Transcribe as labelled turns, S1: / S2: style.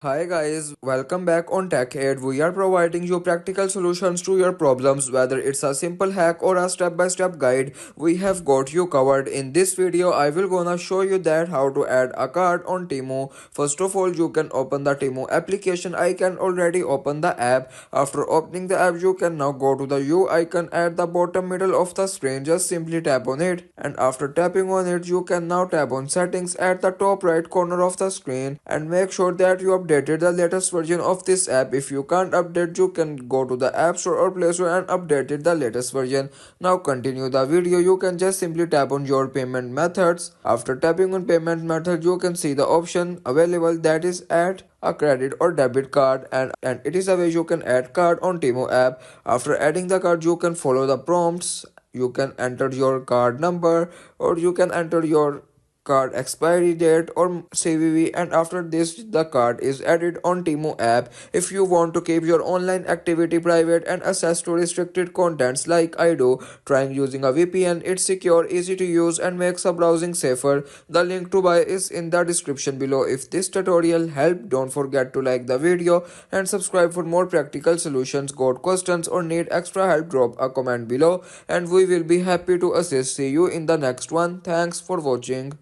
S1: Hi guys, welcome back on Tech Aid. We are providing you practical solutions to your problems, whether it's a simple hack or a step-by-step guide. We have got you covered. In this video, I will gonna show you that how to add a card on Temu. First of all, you can open the Temu application. I can already open the app. After opening the app, you can now go to the U icon at the bottom middle of the screen. Just simply tap on it, and after tapping on it, you can now tap on settings at the top right corner of the screen and make sure that you updated the latest version of this app. If you can't update, you can go to the App Store or Play Store and update it the latest version. Now continue the video. You can just simply tap on your payment methods. After tapping on payment method, you can see the option available, that is add a credit or debit card, and it is a way you can add card on Temu app. After adding the card, you can follow the prompts. You can enter your card number, or you can enter your card expiry date or CVV, and after this the card is added on Temu app. If you want to keep your online activity private and access to restricted contents like I do, trying using a VPN. It's secure, easy to use, and makes a browsing safer. The link to buy is in the description below. If this tutorial helped, don't forget to like the video and subscribe for more practical solutions. Got questions or need extra help, drop a comment below and we will be happy to assist. See you in the next one. Thanks for watching.